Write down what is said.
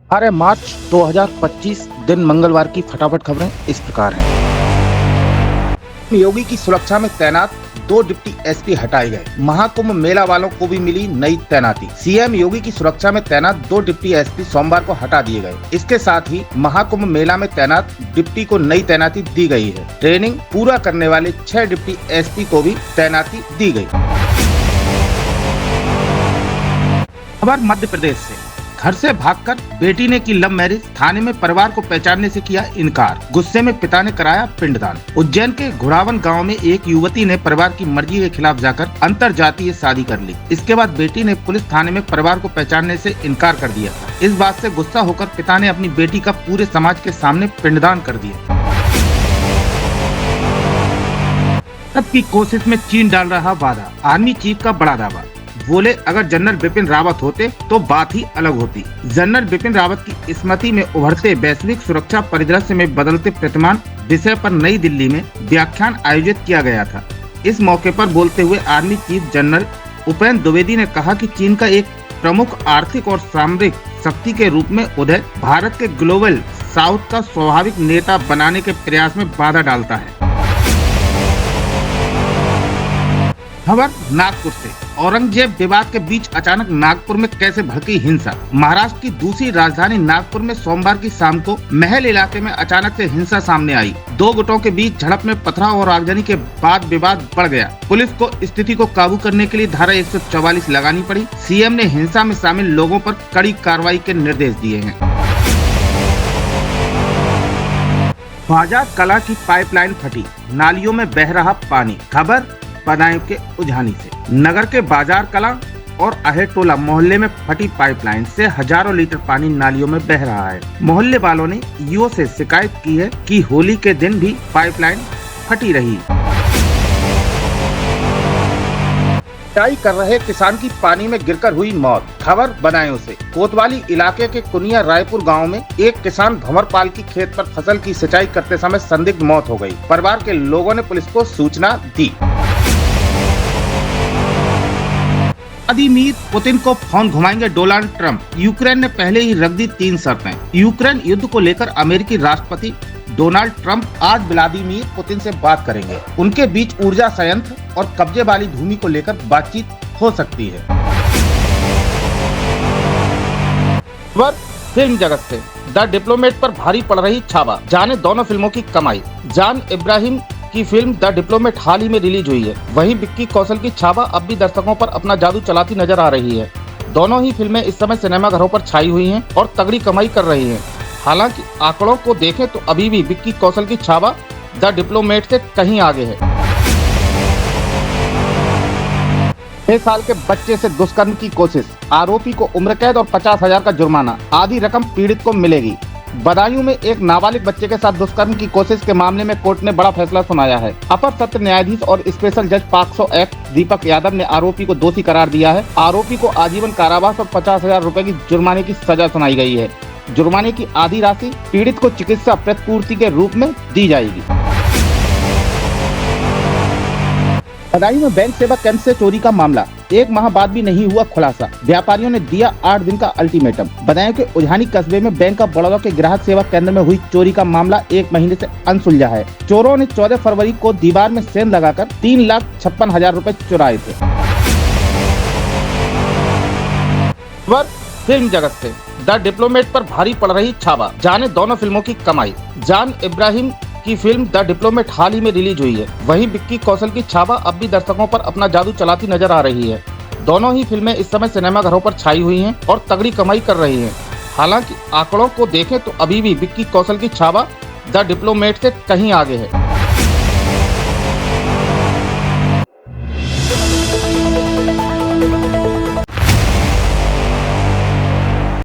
18 मार्च 2025 दिन मंगलवार की फटाफट खबरें इस प्रकार हैं। योगी की सुरक्षा में तैनात 2 डिप्टी एसपी हटाए गए। महाकुंभ मेला वालों को भी मिली नई तैनाती। सीएम योगी की सुरक्षा में तैनात 2 डिप्टी एसपी सोमवार को हटा दिए गए। इसके साथ ही महाकुंभ मेला में तैनात डिप्टी को नई तैनाती दी गई है। ट्रेनिंग पूरा करने वाले 6 डिप्टी एसपी को भी तैनाती दी गई। खबर मध्य प्रदेश से। घर से भागकर बेटी ने की लव मैरिज, थाने में परिवार को पहचानने से किया इनकार। गुस्से में पिता ने कराया पिंडदान। उज्जैन के घुड़ावन गांव में एक युवती ने परिवार की मर्जी के खिलाफ जाकर अंतरजातीय शादी कर ली। इसके बाद बेटी ने पुलिस थाने में परिवार को पहचानने से इनकार कर दिया था। इस बात से गुस्सा होकर पिता ने अपनी बेटी का पूरे समाज के सामने पिंडदान कर दिया। तब की कोशिश में चीन डाल रहा बाधा। आर्मी चीफ का बड़ा दावा। बोले अगर जनरल बिपिन रावत होते तो बात ही अलग होती। जनरल बिपिन रावत की स्मृति में उभरते वैश्विक सुरक्षा परिदृश्य में बदलते प्रतिमान विषय पर नई दिल्ली में व्याख्यान आयोजित किया गया था। इस मौके पर बोलते हुए army chief general Upendra Dwivedi ने कहा कि चीन का एक प्रमुख आर्थिक और सामरिक शक्ति के रूप में उदय भारत के ग्लोबल साउथ का स्वाभाविक नेता बनाने के प्रयास में बाधा डालता है। खबर नागपुर से। औरंगजेब विवाद के बीच अचानक नागपुर में कैसे भड़की हिंसा। महाराष्ट्र की दूसरी राजधानी नागपुर में सोमवार की शाम को महल इलाके में अचानक से हिंसा सामने आई। 2 गुटों के बीच झड़प में पथराव और आगजनी के बाद विवाद बढ़ गया। पुलिस को स्थिति को काबू करने के लिए धारा 144 लगानी पड़ी। सीएम ने हिंसा में शामिल लोगों पर कड़ी कार्रवाई के निर्देश दिए हैं। बाजार कला की पाइपलाइन फटी, नालियों में बह रहा पानी। खबर बदायूं के उझानी से। नगर के बाजार कला और अहेटोला मोहल्ले में फटी पाइपलाइन से हजारों लीटर पानी नालियों में बह रहा है। मोहल्ले वालों ने ईओ से शिकायत की है कि होली के दिन भी पाइपलाइन फटी रही। सिंचाई कर रहे किसान की पानी में गिरकर हुई मौत। खबर बदायूं से। कोतवाली इलाके के कुनिया रायपुर गांव में एक किसान भंवरपाल की खेत पर फसल की सिंचाई करते समय संदिग्ध मौत हो गई। परिवार के लोगों ने पुलिस को सूचना दी। व्लादिमीर पुतिन को फोन घुमाएंगे डोनाल्ड ट्रंप। यूक्रेन ने पहले ही रख दी 3 शर्तें। यूक्रेन युद्ध को लेकर अमेरिकी राष्ट्रपति डोनाल्ड ट्रंप आज व्लादिमीर पुतिन से बात करेंगे। उनके बीच ऊर्जा संयंत्र और कब्जे वाली भूमि को लेकर बातचीत हो सकती है। खबर फिल्म जगत से। द डिप्लोमेट पर भारी पड़ रही छावा, जाने दोनों फिल्मों की कमाई। जान इब्राहिम की फिल्म द डिप्लोमेट हाल ही में रिलीज हुई है। वहीं विक्की कौशल की छावा अब भी दर्शकों पर अपना जादू चलाती नजर आ रही है। दोनों ही फिल्में इस समय सिनेमाघरों पर छाई हुई हैं और तगड़ी कमाई कर रही हैं। हालांकि आंकड़ों को देखें तो अभी भी विक्की कौशल की छावा द डिप्लोमेट से कहीं आगे है। 6 साल के बच्चे से दुष्कर्म की कोशिश, आरोपी को उम्र कैद और 50,000 का जुर्माना। आधी रकम पीड़ित को मिलेगी। बदायूं में एक नाबालिग बच्चे के साथ दुष्कर्म की कोशिश के मामले में कोर्ट ने बड़ा फैसला सुनाया है। अपर सत्र न्यायाधीश और स्पेशल जज पॉक्सो एक्ट दीपक यादव ने आरोपी को दोषी करार दिया है। आरोपी को आजीवन कारावास और 50,000 रुपए की जुर्माने की सजा सुनाई गई है। जुर्माने की आधी राशि पीड़ित को चिकित्सा प्रतिपूर्ति के रूप में दी जाएगी। बदायूं में बैंक सेवा केंद्र से चोरी का मामला, 1 माह बाद भी नहीं हुआ खुलासा। व्यापारियों ने दिया 8 दिन का अल्टीमेटम। बदायूं के उझानी कस्बे में बैंक ऑफ बड़ौदा के ग्राहक सेवा केंद्र में हुई चोरी का मामला 1 महीने से अनसुलझा है। चोरों ने 14 फरवरी को दीवार में सेंध लगाकर 3,56,000 रुपए चुराए थे। फिल्म जगत से। द डिप्लोमेट पर भारी पड़ रही छावा, जाने दोनों फिल्मों की कमाई। जान इब्राहिम की फिल्म द डिप्लोमेट हाल ही में रिलीज हुई है। वहीं विक्की कौशल की छावा अब भी दर्शकों पर अपना जादू चलाती नजर आ रही है। दोनों ही फिल्में इस समय सिनेमाघरों पर छाई हुई हैं और तगड़ी कमाई कर रही हैं। हालांकि आंकड़ों को देखें तो अभी भी विक्की कौशल की छावा द डिप्लोमेट से कहीं आगे है।